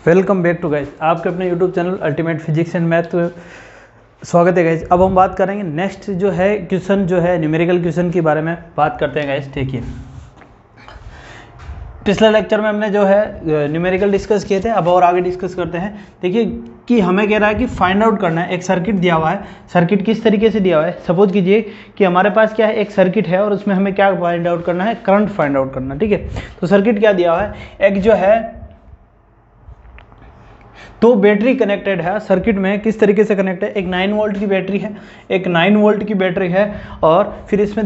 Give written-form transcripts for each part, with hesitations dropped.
Welcome back to guys, आपके अपने YouTube channel ultimate physics and math स्वागत है गाइस। अब हम बात करेंगे नेक्स्ट जो है क्वेश्चन जो है न्यूमेरिकल क्वेश्चन के बारे में बात करते हैं गाइस। देखिए पिछले लेक्चर में हमने जो है न्यूमेरिकल डिस्कस किए थे, अब और आगे डिस्कस करते हैं। देखिए कि हमें कह रहा है कि फाइंड आउट करना है, एक सर्किट दिया हुआ है। सर्किट किस तरीके से दिया हुआ है, सपोज कीजिए कि हमारे पास क्या है, एक सर्किट है और उसमें हमें क्या फाइंड आउट करना है, करंट फाइंड आउट करना। ठीक है, तो सर्किट क्या दिया हुआ है, एक जो है तो बैटरी कनेक्टेड है। सर्किट में किस तरीके से कनेक्ट है, एक 9 वोल्ट की बैटरी है, एक 9 वोल्ट की बैटरी है और फिर इसमें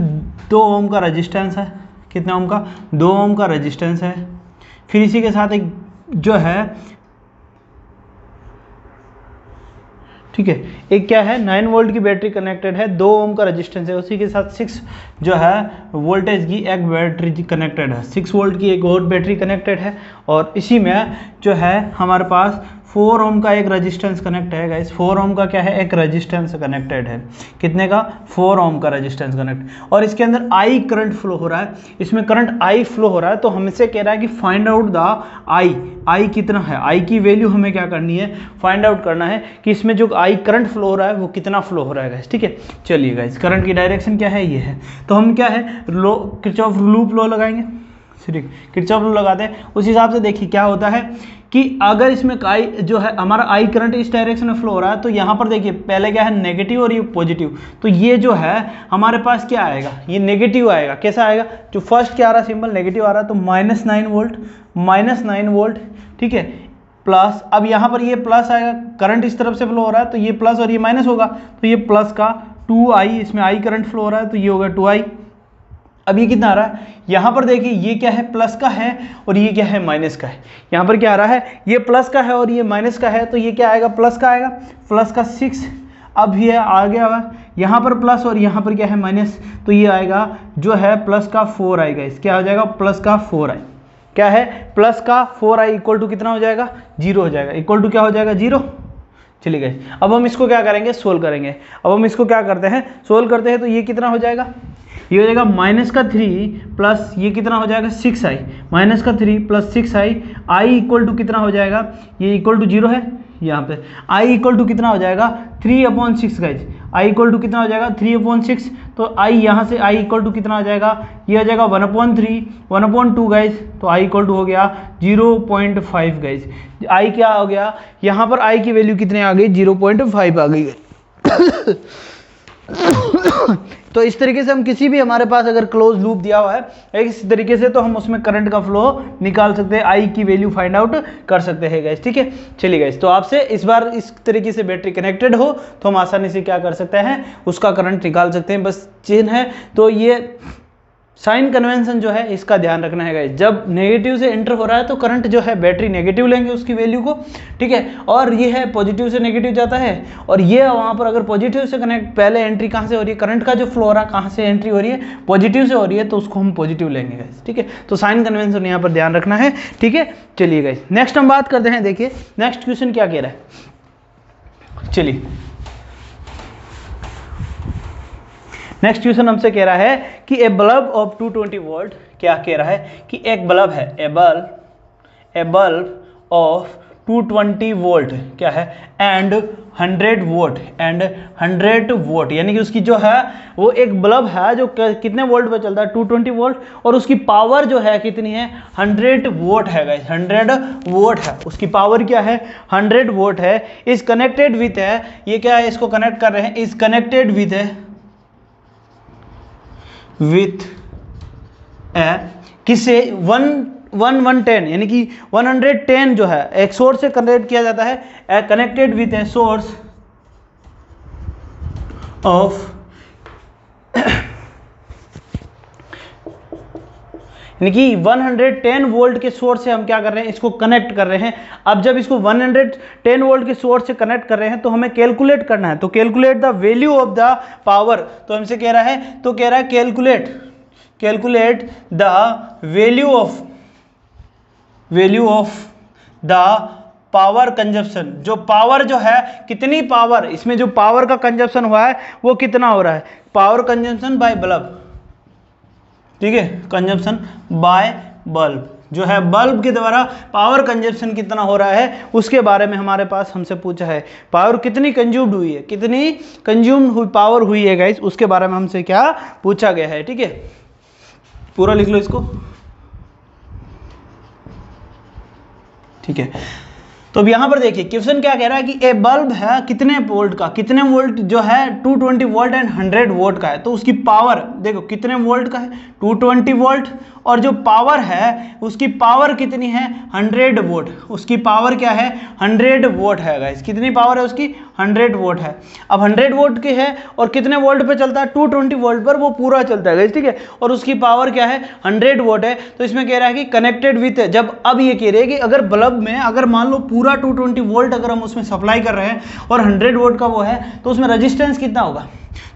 2 ओम का रेजिस्टेंस है। कितना ओम का, 2 ओम का रेजिस्टेंस है। फिर इसी के साथ एक जो है ठीक है, एक क्या है 9 वोल्ट की बैटरी कनेक्टेड है, 2 ओम का रेजिस्टेंस है, उसी के साथ 6 जो है वोल्टेज की एक बैटरी कनेक्टेड है, 6 वोल्ट की एक और बैटरी कनेक्टेड है और इसी में जो है हमारे पास 4 ओम का एक रेजिस्टेंस कनेक्ट है गाइस। 4 ओम का क्या है, एक रेजिस्टेंस कनेक्टेड है। कितने का, 4 ओम का रेजिस्टेंस कनेक्ट, और इसके अंदर आई करंट फ्लो हो रहा है, इसमें करंट आई फ्लो हो रहा है। तो हमसे कह रहा है कि फाइंड आउट द आई कितना है, आई की वैल्यू हमें क्या करनी है, फाइंड आउट करना है कि इसमें जो आई करंट फ्लो हो रहा है वो कितना फ्लो हो रहा है गाइस। ठीक है, चलिए गाइस करंट की डायरेक्शन क्या है, ये है। तो हम क्या है किरचॉफ लूप लॉ लगाएंगे, ठीक, किरचॉफ लॉ लगाते हैं। उस हिसाब से देखिए क्या होता है कि अगर इसमें आई जो है हमारा आई करंट इस डायरेक्शन में फ्लो हो रहा है, तो यहाँ पर देखिए पहले क्या है नेगेटिव और ये पॉजिटिव, तो ये जो है हमारे पास क्या आएगा, ये नेगेटिव आएगा। कैसा आएगा, जो फर्स्ट क्या आ रहा है सिंबल नेगेटिव आ रहा है, तो -9 वोल्ट, ठीक है, प्लस। अब यहाँ पर ये प्लस आएगा, करंट इस तरफ से फ्लो हो रहा है तो ये प्लस और ये माइनस होगा, तो ये प्लस का 2i, इसमें आई करंट फ्लो हो रहा है तो ये होगा 2i। अब ये कितना आ रहा है, यहाँ पर देखिए ये क्या है, प्लस का है और ये क्या है, माइनस का है। यहाँ पर क्या आ रहा है, ये प्लस का है और ये माइनस का है, तो ये क्या आएगा, प्लस का आएगा, प्लस का 6। अब ये आ गया यहाँ पर प्लस और यहाँ पर क्या है, माइनस, तो ये आएगा जो है प्लस का 4 आएगा। इस क्या हो जाएगा, प्लस का 4i, क्या है, प्लस का 4i इक्वल टू कितना हो जाएगा, 0 हो जाएगा, इक्वल टू क्या हो जाएगा, 0। चलिए गए, अब हम इसको क्या करेंगे, सोल्व करेंगे। अब हम इसको क्या करते हैं, सोल्व करते हैं, तो ये कितना हो जाएगा, ये हो जाएगा -3 प्लस ये कितना हो जाएगा, 6i, -3 plus 6i, I equal to कितना हो जाएगा, ये इक्वल टू 0 है यहाँ पे। i इक्वल टू कितना हो जाएगा, 3/6 गाइज, i इक्वल टू कितना हो जाएगा, 3/6। तो i यहाँ से i इक्वल टू कितना हो जाएगा, ये हो जाएगा 1/3, 1/2 गाइज, तो i इक्वल टू हो गया 0.5 गाइज। i क्या हो गया, यहाँ पर i की वैल्यू कितने आ गई, 0.5 आ गई। तो इस तरीके से हम किसी भी हमारे पास अगर क्लोज लूप दिया हुआ है इस तरीके से, तो हम उसमें करंट का फ्लो निकाल सकते हैं, आई की वैल्यू फाइंड आउट कर सकते हैं गाइस। ठीक है, चलिए गाइस, तो आपसे इस बार इस तरीके से बैटरी कनेक्टेड हो तो हम आसानी से क्या कर सकते हैं, उसका करंट निकाल सकते हैं। बस चेन है तो ये साइन कन्वेंशन जो है इसका ध्यान रखना है गाइस। जब नेगेटिव से एंटर हो रहा है तो करंट जो है बैटरी नेगेटिव लेंगे उसकी वैल्यू को, ठीक है, और ये है पॉजिटिव से नेगेटिव जाता है, और ये वहाँ पर अगर पॉजिटिव से कनेक्ट, पहले एंट्री कहाँ से हो रही है, करंट का जो फ्लो हो रहा है कहाँ से एंट्री हो रही है, पॉजिटिव से हो रही है, तो उसको हम पॉजिटिव लेंगे गाइस। ठीक है, तो साइन कन्वेंशन यहाँ पर ध्यान रखना है। ठीक है, चलिए गाइस नेक्स्ट हम बात करते हैं। देखिए नेक्स्ट क्वेश्चन क्या कह रहा है, चलिए नेक्स्ट क्वेश्चन हमसे कह रहा है कि ए बल्ब ऑफ 220 वोल्ट, क्या कह रहा है कि एक बल्ब है, ए बल्ब ऑफ 220 वोल्ट क्या है, एंड 100 वोट, यानी कि उसकी जो है वो एक बल्ब है जो कितने वोल्ट पे चलता है, 220 वोल्ट, और उसकी पावर जो है कितनी है, 100 वोट है गाइस, 100 वोट है उसकी पावर, क्या है, 100 वोट है। इज कनेक्टेड विथ है, ये क्या है, इसको कनेक्ट कर रहे हैं, इज कनेक्टेड विथ है विथ किसे 110, यानी कि 110 जो है एक सोर्स से कनेक्ट किया जाता है, connected with a source of यानी कि 110 वोल्ट के सोर्स से हम क्या कर रहे हैं, इसको कनेक्ट कर रहे हैं। अब जब इसको 110 वोल्ट के सोर्स से कनेक्ट कर रहे हैं तो हमें कैलकुलेट करना है, तो calculate the value of the power, तो हमसे कह रहा है, तो कह रहा है calculate the value of the power consumption, जो पावर जो है कितनी पावर, इसमें जो पावर का कंजप्शन हुआ है वो कितना हो रहा है, पावर कंजप्शन बाय बल्ब, ठीक है, कंजप्शन बाय बल्ब, जो है बल्ब के द्वारा पावर कंजप्शन कितना हो रहा है उसके बारे में हमारे पास हमसे पूछा है। पावर कितनी कंज्यूम्ड हुई है, कितनी कंज्यूम्ड हुई पावर हुई है गाइस, उसके बारे में हमसे क्या पूछा गया है। ठीक है, पूरा लिख लो इसको। ठीक है, तो अब यहां पर देखिए क्वेश्चन क्या कह रहा है कि ए बल्ब है कितने वोल्ट का, कितने वोल्ट जो है 220 वोल्ट एंड 100 वोल्ट का है, तो उसकी पावर देखो कितने वोल्ट का है 220 वोल्ट, और जो पावर है उसकी पावर कितनी है 100 वोल्ट, उसकी पावर क्या है 100 वोल्ट है गाइस, कितनी पावर है उसकी 100 वोल्ट है। अब 100 वोल्ट की है और कितने वोल्ट पे चलता है 220 वोल्ट पर वो पूरा चलता है गाइस। ठीक है, और उसकी पावर क्या है 100 वोल्ट है, तो इसमें कह रहा है कि कनेक्टेड विथ, जब अब ये कह रहे हैं कि अगर बल्ब में अगर मान लो पूरा 220 वोल्ट अगर हम उसमें सप्लाई कर रहे हैं और 100 वोल्ट का वो है, तो उसमें रेजिस्टेंस कितना होगा,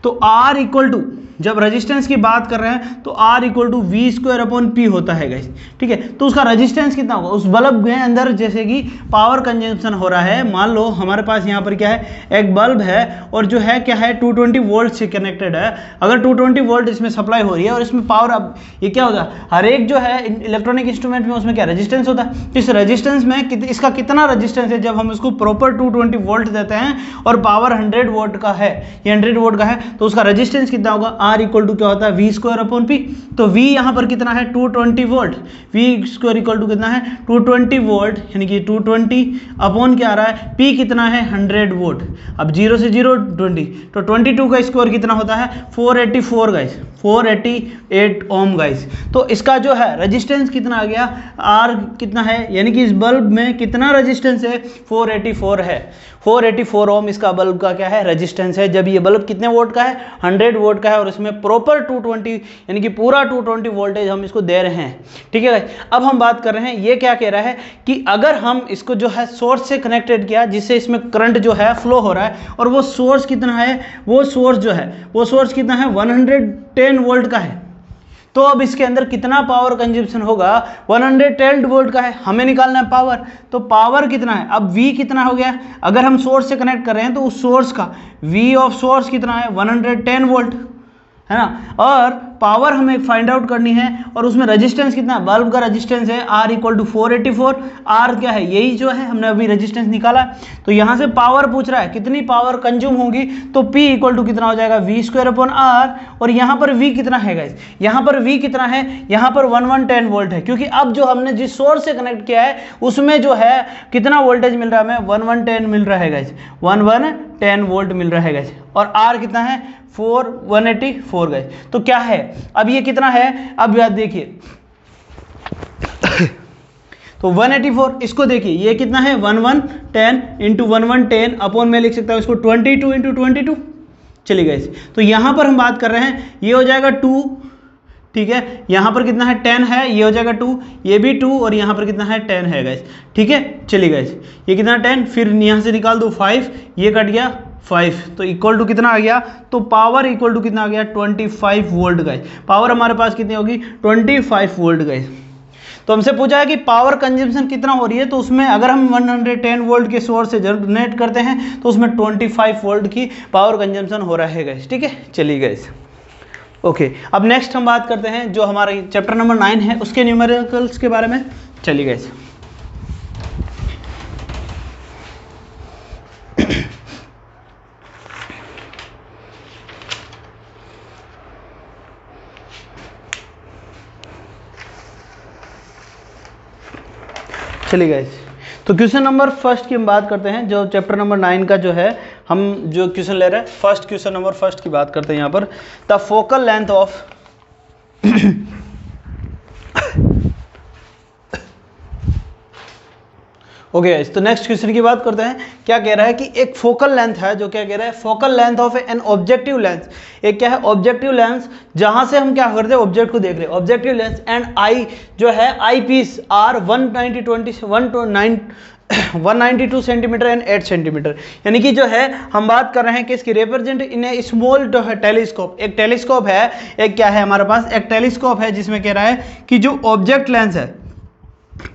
तो R इक्वल टू, जब रेजिस्टेंस की बात कर रहे हैं तो R equal to V square upon P होता है गाइस। ठीक है, तो उसका रेजिस्टेंस कितना होगा उस बल्ब के अंदर, जैसे कि पावर कंजम्पशन हो रहा है, मान लो हमारे पास यहाँ पर क्या है एक बल्ब है और जो है क्या है 220 वोल्ट से कनेक्टेड है, अगर 220 वोल्ट इसमें सप्लाई हो रही है और इसमें पावर, अब ये क्या होगा हर एक जो है इलेक्ट्रॉनिक इंस्ट्रूमेंट में उसमें क्या रेजिस्टेंस होता है, तो इस रेजिस्टेंस में इसका कितना रेजिस्टेंस है, जब हम इसको प्रॉपर 220 वोल्ट देते हैं और पावर 100 वोल्ट का है, ये 100 वोल्ट का है, तो उसका रेजिस्टेंस कितना होगा R इक्वल टू क्या होता है वी स्क्वायर अपॉन पी। तो V यहाँ पर कितना है 220 volt, V square equal to कितना है 220 वोल्ट, यानी कि 220 अपॉन क्या आ रहा है P कितना है 100 वोल्ट। अब 0 से 0 20, तो 22 का स्क्वायर कितना होता है 484 गाइस, 488 ओम गाइस। तो इसका जो है रेजिस्टेंस कितना आ गया R कितना है, यानी कि इस बल्ब में कितना रेजिस्टेंस है 484 है, 484 ओम इसका बल्ब का क्या है रेजिस्टेंस है, जब ये बल्ब कितने वोल्ट का है 100 वोल्ट का है और इसमें प्रॉपर 220 यानी कि पूरा 220 वोल्टेज हम इसको दे रहे हैं। ठीक है, अब हम बात कर रहे हैं, ये क्या कह रहा है कि अगर हम इसको जो है सोर्स से कनेक्टेड किया जिससे इसमें करंट जो है फ्लो हो रहा है, और वो सोर्स कितना है, वो सोर्स जो है वो सोर्स कितना है 110 वोल्ट का है, तो अब इसके अंदर कितना पावर कंजप्शन होगा 110 वोल्ट का है, हमें निकालना है पावर, तो पावर कितना है, अब V कितना हो गया, अगर हम सोर्स से कनेक्ट कर रहे हैं तो उस सोर्स का V ऑफ सोर्स कितना है 110 वोल्ट है ना, और पावर हमें फाइंड आउट करनी है, और उसमें रेजिस्टेंस कितना है, बल्ब का रेजिस्टेंस है R इक्वल टू 484, R क्या है यही जो है हमने अभी रेजिस्टेंस निकाला, तो यहाँ से पावर पूछ रहा है कितनी पावर कंज्यूम होगी, तो P इक्वल टू कितना हो जाएगा V स्क्वायर अपॉन R, और यहाँ पर V कितना है गाइस, यहाँ पर V कितना है, यहाँ पर 110 वोल्ट है, क्योंकि अब जो हमने जिस सोर्स से कनेक्ट किया है उसमें जो है कितना वोल्टेज मिल रहा है हमें 1110 मिल रहा है गाइस, 1110 वोल्ट मिल रहा है गाइस, और R कितना है 184 गाइस। तो क्या है अब ये कितना है, अब याद देखिए तो 184, इसको देखिए ये कितना है 1110 इंटू 1110 अपॉन में लिख सकता हूँ इसको 22 इंटू 22, चलिए गाइस, तो यहां पर हम बात कर रहे हैं ये हो जाएगा 2, ठीक है, यहां पर कितना है 10 है, ये हो जाएगा 2, ये भी 2, और यहां पर कितना है 10 है गाइस। ठीक है, चलिए गाइस ये कितना 10, फिर यहां से निकाल दो 5, ये कट गया 5, तो इक्वल टू कितना आ गया, तो पावर इक्वल टू कितना आ गया 25 वोल्ट गाइस, पावर हमारे पास कितनी होगी 25 वोल्ट गाइस। तो हमसे पूछा है कि पावर कंजम्पशन कितना हो रही है, तो उसमें अगर हम 110 वोल्ट के सोर्स से जनरेट करते हैं तो उसमें 25 वोल्ट की पावर कंजम्पशन हो रहा है गाइस। ठीक है, चलिए गाइस ओके, अब नेक्स्ट हम बात करते हैं जो हमारा चैप्टर नंबर 9 है उसके न्यूमेरिकल्स के बारे में। चलिए गाइस चलिए गाइस, तो क्वेश्चन नंबर फर्स्ट की हम बात करते हैं, जो चैप्टर नंबर 9 का जो है हम जो क्वेश्चन ले रहे हैं, फर्स्ट क्वेश्चन नंबर फर्स्ट की बात करते हैं यहाँ पर, the focal length of okay guys, तो नेक्स्ट क्वेश्चन की बात करते हैं। क्या कह रहा है कि एक फोकल लेंथ है, जो क्या कह रहा है focal length of an objective lens, एक क्या है ऑब्जेक्टिव लेंस, जहां से हम क्या करते हैं ऑब्जेक्ट को देख रहे हैं, ऑब्जेक्टिव लेंस एंड आई जो है eyepiece are 192 centimeter and 8 centimeter, यानी कि जो है हम बात कर रहे हैं कि इसकी रिप्रेजेंट इन ए स्मॉल जो है टेलीस्कोप, एक टेलीस्कोप है, एक क्या है हमारे पास एक टेलीस्कोप है, जिसमें कह रहा है कि जो ऑब्जेक्ट लेंस है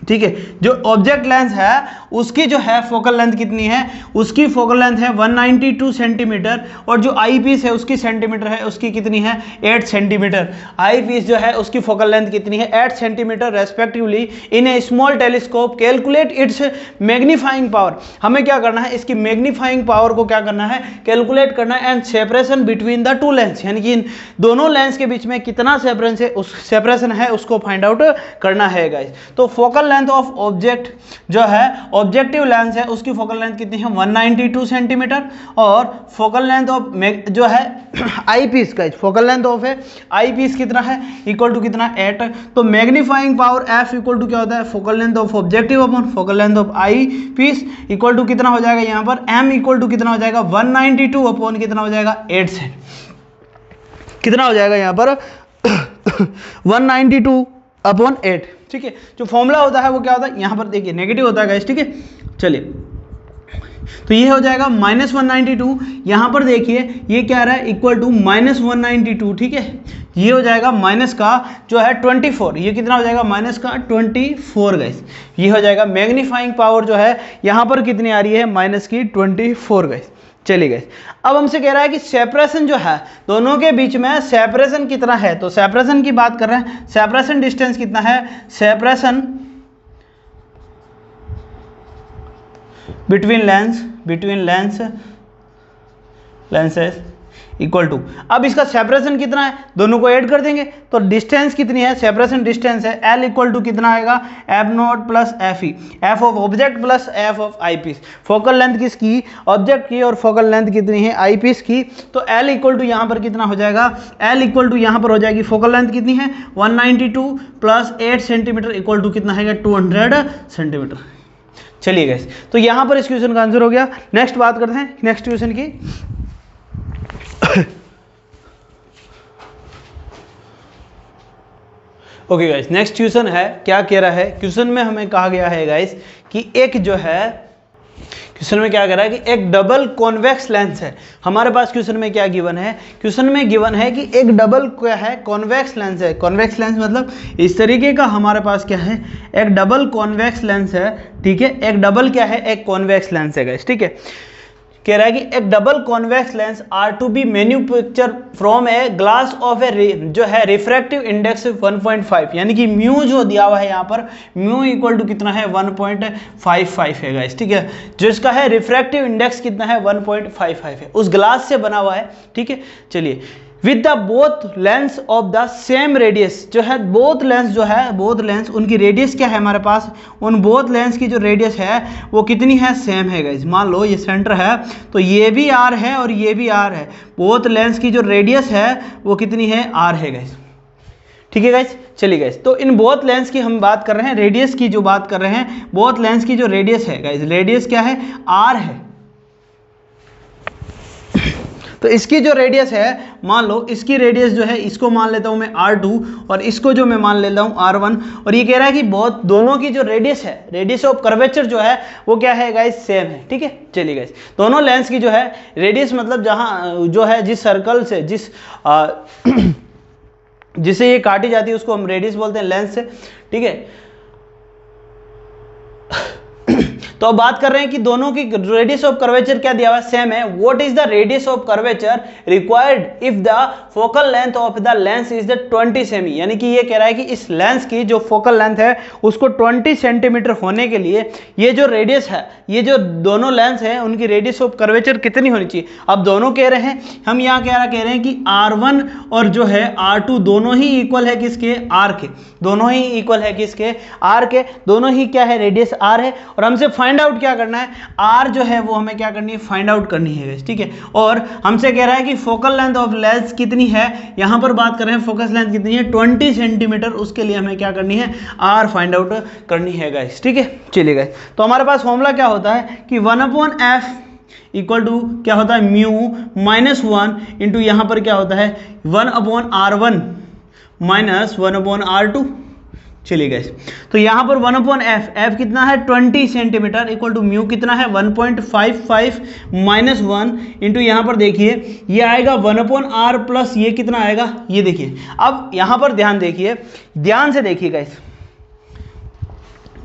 ठीक है, जो ऑब्जेक्ट लेंस है उसकी जो है फोकल लेंथ कितनी है, उसकी फोकल लेंथ है 192 सेंटीमीटर, और जो आई पीस है उसकी सेंटीमीटर है, उसकी कितनी है 8 सेंटीमीटर। आई पीस जो है उसकी फोकल लेंथ कितनी है 8 centimeter respectively. In a small telescope calculate its magnifying power, हमें क्या करना है, इसकी मैग्नीफाइंग पावर को क्या करना है, कैलकुलेट करना है, and separation between the two lens, यानी कि इन दोनों लेंस के बीच में कितना सेपरेशन है उसको फाइंड आउट करना है गाइस। तो फोकल लेंथ ऑफ ऑब्जेक्ट जो है, ऑब्जेक्टिव लेंस है उसकी फोकल लेंथ कितनी है 192 सेंटीमीटर, और फोकल लेंथ ऑफ जो है आई पीस का, फोकल लेंथ ऑफ है आई पीस कितना है, इक्वल टू कितना 8। तो magnifying power F equal to क्या होता है, focal length of objective upon focal length of eyepiece, equal to कितना हो जाएगा यहाँ पर एम इक्वल टू कितना हो जाएगा 192 अपॉन कितना हो जाएगा 8 से, कितना हो जाएगा यहाँ पर 192 अपॉन 8। ठीक है, जो फॉर्मूला होता है वो क्या होता है, यहाँ पर देखिए नेगेटिव होता है गाइस। ठीक है, चलिए तो ये हो जाएगा -192, यहाँ पर देखिए ये क्या रहा है इक्वल टू -192। ठीक है, ये हो जाएगा माइनस का जो है 24, ये कितना हो जाएगा माइनस का 24 गाइस, ये हो जाएगा। मैग्नीफाइंग पावर जो है यहाँ पर कितनी आ रही है माइनस की 24 गाइस। चलिए गाइस, अब हमसे कह रहा है कि सेपरेशन जो है दोनों के बीच में सेपरेशन कितना है, तो सेपरेशन की बात कर रहे हैं, सेपरेशन डिस्टेंस कितना है, separation between lenses equal to, अब इसका सेपरेशन कितना है, दोनों को ऐड कर देंगे तो डिस्टेंस कितनी है, सेपरेशन डिस्टेंस है L इक्वल टू कितना आएगा F naught plus F E, F of object plus F of eyepiece. Focal length किसकी, ऑब्जेक्ट की, और फोकल लेंथ कितनी है आई पीस की, तो L इक्वल टू यहाँ पर कितना हो जाएगा, L इक्वल टू यहाँ पर हो जाएगी फोकल लेंथ कितनी है 192 प्लस 8 सेंटीमीटर इक्वल टू कितना है 200 सेंटीमीटर। चलिए गाइस, तो यहाँ पर इस क्वेश्चन का आंसर हो गया। नेक्स्ट बात करते हैं नेक्स्ट क्वेश्चन की। ओके गाइस, नेक्स्ट क्वेश्चन है, क्या कह रहा है क्वेश्चन में, हमें कहा गया है गाइस कि एक जो है क्वेश्चन में क्या कह रहा है कि एक डबल कॉन्वेक्स लेंस है। हमारे पास क्वेश्चन में क्या गिवन है, क्वेश्चन में गिवन है कि एक डबल क्या है कॉन्वेक्स लेंस है। कॉन्वेक्स लेंस मतलब इस तरीके का हमारे पास क्या है, एक डबल कॉन्वेक्स लेंस है। ठीक है, एक डबल क्या है, एक कॉन्वेक्स लेंस है गाइस। ठीक है, कह रहा है कि एक double convex lens are to be manufacture from a glass of a जो है रिफ्रैक्टिव इंडेक्स 1.5, यानी कि म्यू जो दिया हुआ है यहाँ पर म्यू इक्वल टू कितना है 1.55 है गाइस। ठीक है, जो इसका है रिफ्रैक्टिव इंडेक्स कितना है 1.55 है, उस ग्लास से बना हुआ है। ठीक है, चलिए with the both lens of the same radius, जो है बोथ लेंस जो है, बोथ लेंस उनकी रेडियस क्या है हमारे पास, उन बोथ लेंस की जो रेडियस है वो कितनी है, सेम है गाइस। मान लो ये सेंटर है तो ये भी आर है और ये भी आर है, बोथ लेंस की जो रेडियस है वो कितनी है, आर है गाइस। ठीक है गाइस, चलिए गाइस, तो इन बोथ लेंस की हम बात कर रहे हैं, रेडियस की जो बात कर रहे हैं, बोथ लेंस की जो रेडियस है गाइस, रेडियस क्या है, आर है। तो इसकी जो रेडियस है, मान लो इसकी रेडियस जो है, इसको मान लेता हूं मैं R2 और इसको जो मैं मान लेता हूं R1, और ये कह रहा है कि बहुत दोनों की जो रेडियस है, रेडियस ऑफ कर्वेचर जो है वो क्या है गाइस, सेम है। ठीक है, चलिए गाइस, दोनों लेंस की जो है रेडियस मतलब जहां जो है जिस सर्कल से जिसे ये काटी जाती है उसको हम रेडियस बोलते हैं, लेंस से। ठीक है, तो अब बात कर रहे हैं कि दोनों की रेडियस ऑफ कर्वेचर क्या दिया हुआ है, सेम है। What is the radius of curvature required if the focal length of the lens is the 20 semi, यानी कि ये कह रहा है कि इस लेंस की जो फोकल लेंथ है उसको 20 सेंटीमीटर होने के लिए ये जो रेडियस है, ये जो दोनों लेंस है उनकी रेडियस ऑफ कर्वेचर कितनी होनी चाहिए। अब दोनों कह रहे हैं, हम यहाँ कह रहे हैं कि R1 और जो है R2 दोनों ही इक्वल है किसके, R के, दोनों ही इक्वल है किसके, R के, दोनों ही क्या है रेडियस R है, और हमसे फाइंड आउट क्या करना है, R जो है वो हमें क्या करनी है, फाइंड आउट करनी है। ठीक है, और हमसे कह रहा है कि फोकल लेंथ ऑफ लेंस कितनी है, यहां पर बात कर रहे हैं फोकस लेंथ कितनी है 20 सेंटीमीटर, उसके लिए हमें क्या करनी है, R फाइंड आउट करनी है गाइस। ठीक है, चलिए गाइस, तो हमारे पास फॉर्मूला क्या होता है कि 1/f इक्वल टू क्या होता है, म्यू -1 इंटू यहाँ पर क्या होता है 1/R1 माइनस 1/R2। चलिए गाइस, तो यहाँ पर 1/f, f कितना है 20 सेंटीमीटर इक्वल टू म्यू कितना है 1.55 माइनस 1 इंटू यहाँ पर देखिए ये आएगा 1/r प्लस ये कितना आएगा, ये देखिए। अब यहाँ पर ध्यान देखिए, ध्यान से देखिए गाइस,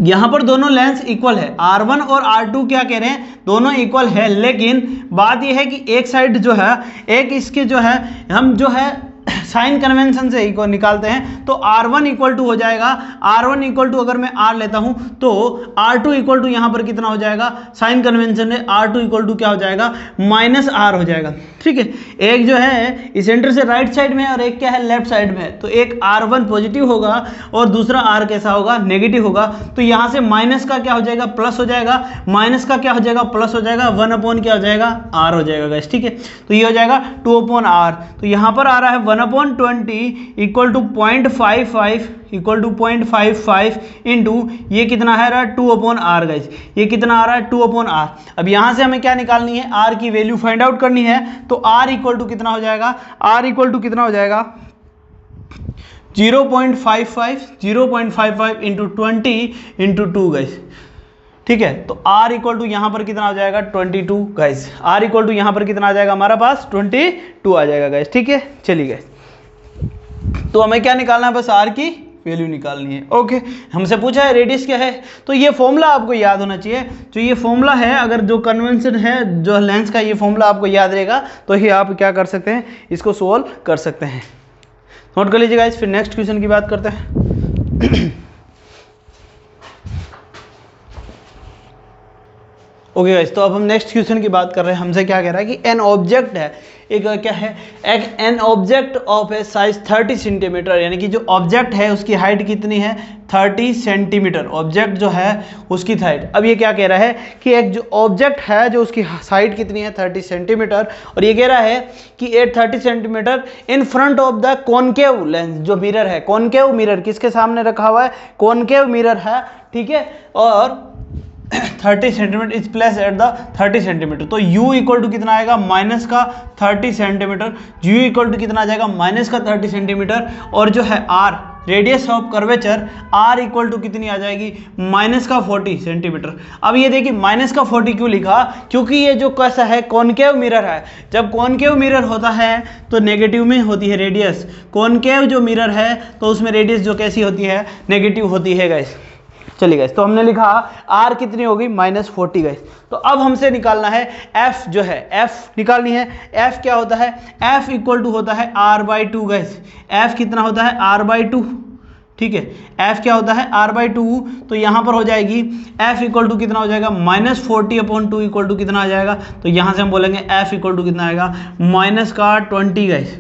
यहाँ पर दोनों लेंस इक्वल है, R1 और R2 क्या कह रहे हैं, दोनों इक्वल है, लेकिन बात यह है कि एक साइड जो है, एक इसके जो है हम जो है साइन कन्वेंशन से इक्वल निकालते हैं, तो R1 इक्वल टू हो जाएगा, R1 इक्वल टू अगर मैं R लेता हूं तो R2 इक्वल टू यहाँ पर कितना हो जाएगा, साइन कन्वेंशन में R2 इक्वल टू क्या हो जाएगा, माइनस R हो जाएगा। ठीक है, एक जो है इस सेंटर से राइट साइड में और एक क्या है लेफ्ट साइड में है, तो एक R1 पॉजिटिव होगा और दूसरा R कैसा होगा, नेगेटिव होगा। तो यहाँ से माइनस का क्या हो जाएगा, प्लस हो जाएगा, माइनस का क्या हो जाएगा, प्लस हो जाएगा, 1 अपॉन क्या हो जाएगा, R हो जाएगा गाइस। ठीक है, तो ये हो जाएगा 2 अपॉन R। तो यहाँ पर आ रहा है 1 upon 20 equal to 0.55 equal to 0.55 into ये कितना है रहा, 2 अपॉन R गाइस, ये कितना आ रहा है 2 अपॉन R। अब यहाँ से हमें क्या निकालनी है, R की वैल्यू फाइंड आउट करनी है, तो R इक्वल टू कितना हो जाएगा, R इक्वल टू कितना हो जाएगा 0.55 इंटू 20 इंटू 2 गाइस। ठीक है, तो R इक्वल टू यहाँ पर कितना हो जाएगा 22 गाइस, R इक्वल टू यहाँ पर कितना आ जाएगा हमारा पास 22 आ जाएगा गाइस। ठीक है, चलिए गाइस, तो हमें क्या निकालना है, बस R की वैल्यू निकालनी है। ओके, हमसे पूछा है रेडियस क्या है, तो ये फॉर्मूला आपको याद होना चाहिए, जो ये फॉर्मूला है, अगर जो कन्वेंशन है जो लेंस का, ये फॉर्मूला आपको याद रहेगा तो ही आप क्या कर सकते हैं, इसको सोल्व कर सकते हैं। नोट कर लीजिएगा इस, फिर नेक्स्ट क्वेश्चन की बात करते हैं। ओके गाइस, तो अब हम नेक्स्ट क्वेश्चन की बात कर रहे हैं। हमसे क्या कह रहा है कि एन ऑब्जेक्ट है, एक क्या है, एक an object of A size 30 centimetre, यानी कि जो ऑब्जेक्ट है उसकी हाइट कितनी है 30 सेंटीमीटर, ऑब्जेक्ट जो है उसकी हाइट। अब ये क्या कह रहा है कि एक जो ऑब्जेक्ट है जो उसकी हाइट कितनी है 30 सेंटीमीटर, और ये कह रहा है कि 30 centimetre in front of the concave lens, जो मिरर है, कॉनकेव मिरर किसके सामने रखा हुआ है, कॉनकेव मिरर है। ठीक है, और 30 centimetre is place at the 30 centimetre, तो u इक्वल टू कितना आएगा, माइनस का 30 सेंटीमीटर, u इक्वल टू कितना आ जाएगा, माइनस का 30 सेंटीमीटर, और जो है r radius of curvature r equal to कितनी आ जाएगी, माइनस का 40 सेंटीमीटर। अब ये देखिए माइनस का 40 क्यों लिखा, क्योंकि ये जो कैसा है, कॉनकेव मिरर है, जब कॉनकेव मिरर होता है तो नेगेटिव में होती है रेडियस, कॉनकेव जो मिरर है तो उसमें रेडियस जो कैसी होती है, नेगेटिव होती है गाइस। चलिए गाइस, तो हमने लिखा R कितनी होगी, -40 गाइस। तो अब हमसे निकालना है F, जो है F निकालनी है। F क्या होता है, F इक्वल टू होता है R/2 गाइस। F कितना होता है, R/2। ठीक है, F क्या होता है, R/2। तो यहाँ पर हो जाएगी F इक्वल टू कितना हो जाएगा, -40 अपॉन 2 इक्वल टू कितना आ जाएगा, तो यहाँ से हम बोलेंगे F इक्वल टू कितना आएगा, -20 गाइस।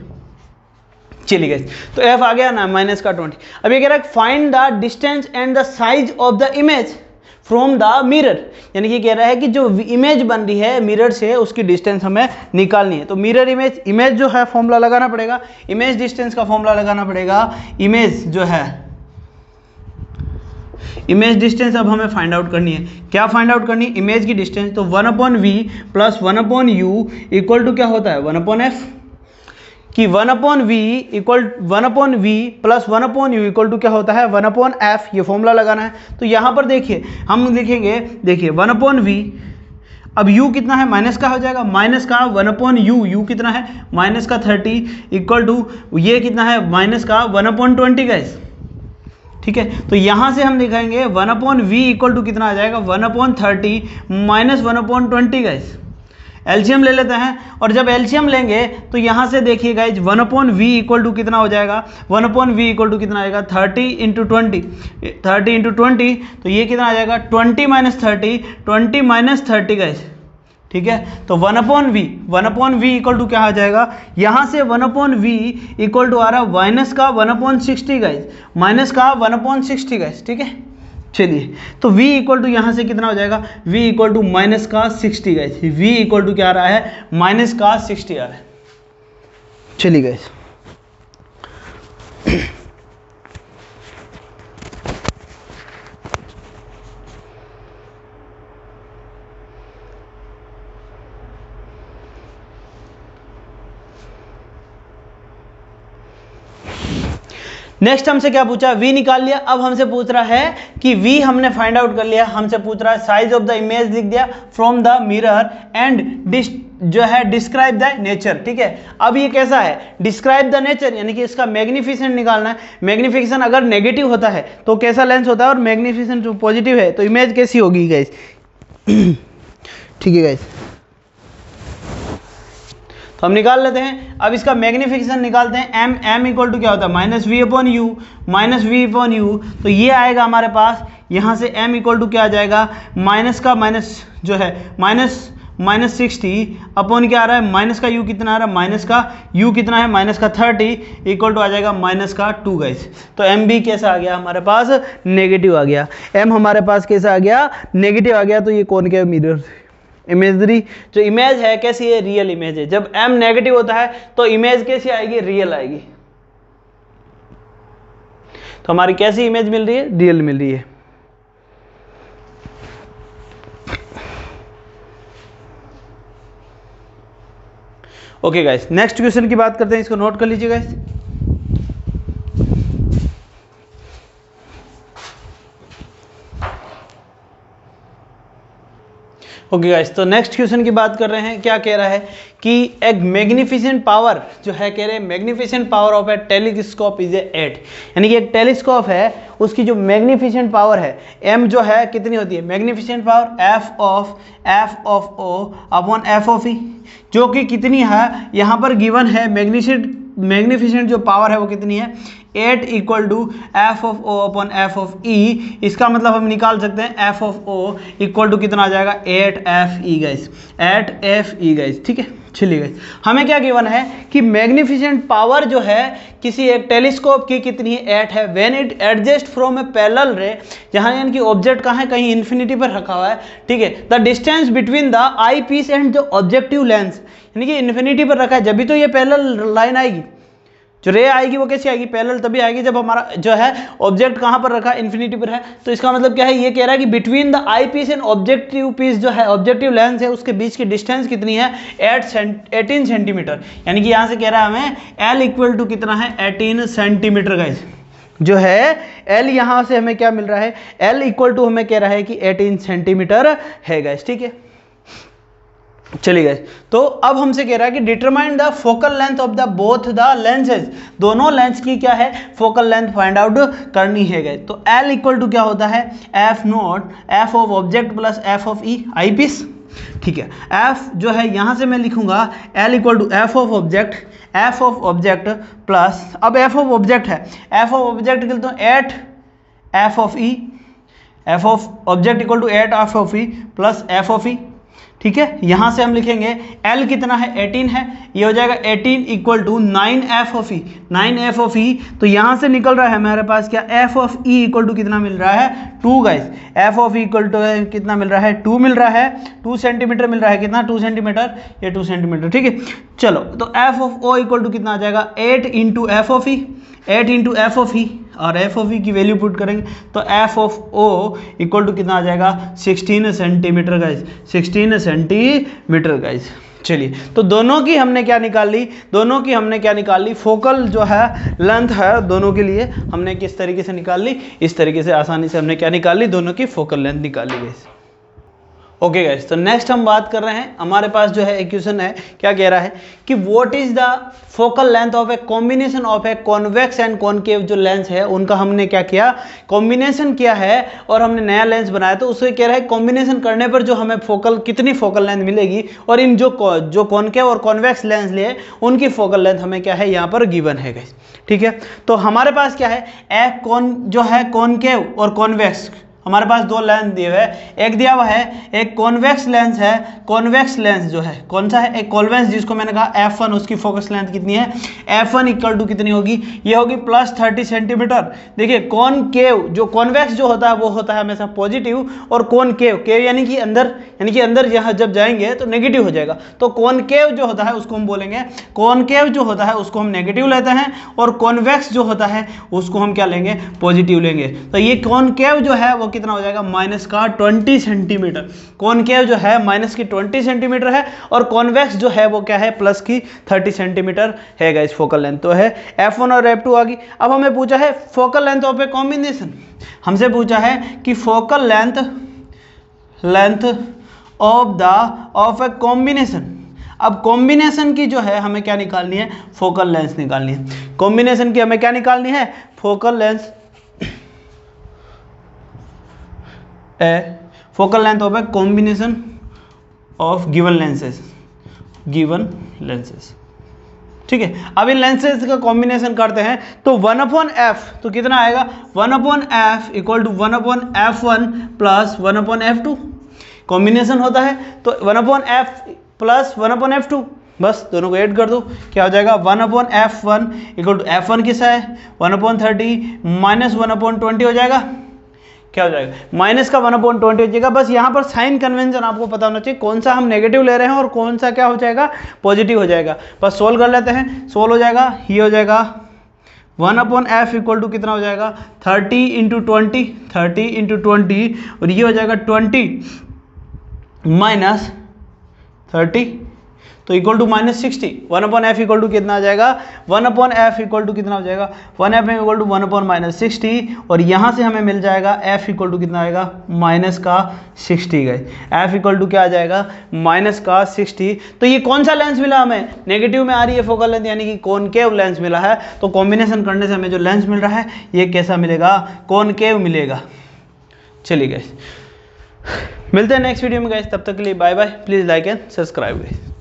चलिए गाइस, तो F आ गया ना, -20। अब ये कह रहा है find the distance and the size of the image from the mirror, यानी कि कह रहा है कि जो इमेज बन रही है मिरर से उसकी डिस्टेंस हमें निकालनी है। तो मिरर इमेज, इमेज जो है फॉर्मूला लगाना पड़ेगा, इमेज डिस्टेंस का फॉर्मूला लगाना पड़ेगा। इमेज जो है, इमेज डिस्टेंस अब हमें फाइंड आउट करनी है। क्या फाइंड आउट करनी है, इमेज की डिस्टेंस। तो 1/v plus 1/u equal to क्या होता है, 1/f, कि 1/v plus 1/u equal to क्या होता है, 1/f। ये फॉर्मूला लगाना है। तो यहाँ पर देखिए हम लिखेंगे, देखिए 1/v, अब u कितना है, माइनस का हो जाएगा, माइनस का 1/u, u कितना है, माइनस का 30 इक्वल टू ये कितना है, माइनस का 1/20 गाइस। ठीक है, तो यहाँ से हम लिखेंगे 1/v इक्वल टू कितना आ जाएगा, 1/30 माइनस 1/20 गाइस। एलसीएम ले लेते हैं, और जब एलसीएम लेंगे तो यहाँ से देखिए गाइज 1/v इक्वल टू कितना हो जाएगा, 1/v इक्वल टू कितना आएगा, 30 इंटू 20, 30 इंटू 20, तो ये कितना आ जाएगा 20 माइनस 30, 20 माइनस 30 गाइज। ठीक है, तो 1/v इक्वल टू क्या आ जाएगा, यहाँ से 1/v इक्वल टू आ रहा है माइनस का 1/60 गाइज, माइनस का 1/60 गाइज। ठीक है, चलिए, तो v इक्वल टू यहाँ से कितना हो जाएगा, v इक्वल टू माइनस का 60 गाइस। v इक्वल टू क्या आ रहा है, माइनस का 60 आ रहा है। चलिए गाइस, नेक्स्ट हमसे क्या पूछा, v निकाल लिया। अब हमसे पूछ रहा है कि v हमने फाइंड आउट कर लिया, हमसे पूछ रहा है साइज ऑफ द इमेज लिख दिया फ्रॉम द मिरर एंड जो है डिस्क्राइब द नेचर, ठीक है। अब ये कैसा है, डिस्क्राइब द नेचर, यानी कि इसका मैग्निफिसेंट निकालना है। मैग्निफिकेशन अगर नेगेटिव होता है तो कैसा लेंस होता है, और मैग्निफिसेंट जो पॉजिटिव है तो इमेज कैसी होगी गाइस, ठीक है गाइस। तो हम निकाल लेते हैं। अब इसका मैग्निफिकेशन निकालते हैं। m इक्वल टू क्या होता है, माइनस वी अपॉन यू, तो ये आएगा हमारे पास, यहाँ से m इक्वल टू क्या आ जाएगा, माइनस का माइनस जो है माइनस 60 अपॉन क्या आ रहा है, माइनस का u कितना आ रहा है, माइनस का u कितना है, माइनस का 30 इक्वल टू आ जाएगा माइनस का 2 गाइस। तो m भी कैसा आ गया हमारे पास, नेगेटिव आ गया। m हमारे पास कैसा आ गया, नेगेटिव आ गया। तो ये कॉनकेव मिरर इमेजरी जो इमेज है कैसी है, रियल इमेज है। जब m नेगेटिव होता है तो इमेज कैसी आएगी, रियल आएगी। तो हमारी कैसी इमेज मिल रही है, रियल मिल रही है। ओके गाइस, नेक्स्ट क्वेश्चन की बात करते हैं, इसको नोट कर लीजिए गाइस। ओके गाइस, तो नेक्स्ट क्वेश्चन की बात कर रहे हैं। क्या कह रहा है कि एक मैग्निफिसेंट पावर जो है, कह रहे हैं magnificent power of A telescope is 8, यानी कि एक टेलीस्कोप है उसकी जो मैग्निफिसेंट पावर है m जो है कितनी होती है, magnificent power f of o upon f of e, जो कि कितनी है यहाँ पर गिवन है। मैग्निफिसेंट जो पावर है वो कितनी है, 8 equal to f of o upon f of e. इसका मतलब हम निकाल सकते हैं f of o equal to कितना आ जाएगा, 8fe गाइस, 8fe गाइस, ठीक है। चलिए गाइस, हमें क्या गिवन है कि मैग्निफिसेंट पावर जो है किसी एक टेलीस्कोप की कितनी है, 8 है। When it adjust from A parallel रे, जहां यानी कि ऑब्जेक्ट कहाँ है, कहीं इन्फिनिटी पर रखा हुआ है, ठीक है। The distance between the eyepiece and the objective lens, यानी कि इन्फिनिटी पर रखा है, जब भी तो ये पैरेलल लाइन आएगी, जो रे आएगी वो कैसी आएगी, पैरेलल तभी आएगी जब हमारा जो है ऑब्जेक्ट कहाँ पर रखा है, इन्फिनिटी पर है। तो इसका मतलब क्या है, ये कह रहा है कि between the eyepiece and objective piece जो है, ऑब्जेक्टिव लेंस है, उसके बीच की डिस्टेंस कितनी है, 18 सेंटीमीटर। यानी कि यहाँ से कह रहा है हमें L इक्वल टू कितना है, 18 सेंटीमीटर गाइस। जो है L यहाँ से हमें क्या मिल रहा है, L इक्वल टू हमें कह रहा है कि 18 सेंटीमीटर है गाइस, ठीक है। चलिए गाइस, तो अब हमसे कह रहा है कि determine the focal length of the both the lenses, दोनों लेंस की क्या है, फोकल लेंथ फाइंड आउट करनी है गाइस। तो L इक्वल टू क्या होता है, F naught F of object plus F of E eyepiece, ठीक है। एफ जो है यहाँ से मैं लिखूंगा L equal to f of object plus, अब एफ ऑफ ऑब्जेक्ट है, एफ ऑफ ऑब्जेक्ट लिखता हूँ 8 f of e, F of object equal to 8 f of e plus F of e, ठीक है। यहां से हम लिखेंगे L कितना है, 18 है, ये हो जाएगा 18 equal to 9f of e, 9f of e. तो यहां से निकल रहा है हमारे पास क्या, f of e equal to कितना मिल रहा है, 2 guys. f of e equal to कितना मिल रहा है, 2 मिल रहा है, 2 सेंटीमीटर मिल रहा है, कितना 2 सेंटीमीटर, ये 2 सेंटीमीटर, ठीक है। चलो, तो f of o equal to कितना आ जाएगा, 8 into f of e, 8 into f of e, और एफ ऑफ ई की वैल्यू पुट करेंगे तो f of o equal to कितना आ जाएगा, 16 सेंटीमीटर गाइस, 16 सेंटीमीटर गाइस। चलिए, तो दोनों की हमने क्या निकाल ली, फोकल जो है लेंथ है दोनों के लिए हमने किस तरीके से निकाल ली, इस तरीके से आसानी से हमने क्या निकाल ली, दोनों की फोकल लेंथ निकाल ली गाइस। ओके गाइस, तो नेक्स्ट हम बात कर रहे हैं, हमारे पास जो है इक्वेशन है, क्या कह रहा है कि what is the focal length of a combination of a convex and concave जो लेंस है उनका हमने क्या किया, कॉम्बिनेशन किया है और हमने नया लेंस बनाया। तो उससे कह रहा है कॉम्बिनेशन करने पर जो हमें कितनी फोकल लेंथ मिलेगी, और इन जो कॉनकेव और कॉन्वेक्स लेंस लिए उनकी फोकल लेंथ हमें क्या है यहाँ पर गिवन है गाइस, ठीक है। तो हमारे पास क्या है, जो है कॉनकेव और कॉन्वेक्स, हमारे पास दो लेंस दिए हुए हैं, एक दिया हुआ है एक कॉन्वेक्स लेंस है, कॉन्वेक्स लेंस जो है कौन सा है, एक कॉन्वेक्स, जिसको मैंने कहा f1, उसकी फोकस लेंथ कितनी है, f1 इक्वल टू कितनी होगी, ये होगी प्लस 30 सेंटीमीटर। देखिए कॉनकेव, जो कॉन्वेक्स जो होता है वो होता है हमेशा पॉजिटिव, और कॉनकेव, केव यानी कि अंदर यहाँ जब जाएंगे तो नेगेटिव हो जाएगा। तो कॉनकेव जो होता है उसको हम बोलेंगे, कॉनकेव जो होता है उसको हम नेगेटिव लेते हैं, और कॉन्वेक्स जो होता है उसको हम क्या लेंगे, पॉजिटिव लेंगे। तो ये कॉनकेव जो है वो कितना हो जाएगा, माइनस का 20 सेंटीमीटर। कॉनकेव जो है माइनस की 20 सेंटीमीटर है, और कॉन्वेक्स जो है वो क्या है, प्लस की 30 सेंटीमीटर है गाइस फोकल लेंथ। तो है f1 और f2 आ गई। अब हमें पूछा है focal length of a combination, हमसे पूछा है कि focal length of a combination. अब कॉम्बिनेशन की जो है हमें क्या निकालनी है, फोकल लेंथ निकालनी है। कॉम्बिनेशन की हमें क्या निकालनी है, focal length, focal length of a combination of given lenses, given lenses. ठीक है, अब इन लेंसेज का कॉम्बिनेशन करते हैं तो 1/f, तो कितना आएगा 1/f equal to 1/f1 plus 1/f2। Combination होता है तो 1/f प्लस 1/f2, बस दोनों को ऐड कर दो, क्या हो जाएगा 1/f1 इक्वल टू f1 किसा है 1/30 माइनस 1/20 हो जाएगा, क्या हो जाएगा माइनस का 1/20 हो जाएगा। बस यहाँ पर साइन कन्वेंशन आपको पता होना चाहिए, कौन सा हम नेगेटिव ले रहे हैं और कौन सा क्या हो जाएगा पॉजिटिव हो जाएगा। बस सोल्व कर लेते हैं, सोल्व हो जाएगा, ये हो जाएगा 1/f इक्वल टू कितना हो जाएगा 30 इंटू 20, 30 इंटू 20, और ये हो जाएगा 20 माइनस 30 तो equal to minus 60। 1/f equal to कितना आ जाएगा 1/f इक्वल टू कितना हो जाएगा 1/f इक्वल टू 1/-60, और यहाँ से हमें मिल जाएगा f इक्वल टू कितना आएगा माइनस का 60 गए, f इक्वल टू क्या आ जाएगा माइनस का 60। तो ये कौन सा लेंस मिला हमें, नेगेटिव में आ रही है फोकल लेंथ, यानी कि कॉनकेव लेंस मिला है। तो कॉम्बिनेशन करने से हमें जो लेंस मिल रहा है ये कैसा मिलेगा, कॉनकेव मिलेगा। चलिए गाइस, मिलते हैं नेक्स्ट वीडियो में गाइस, तब तक के लिए bye bye, please like and subscribe guys.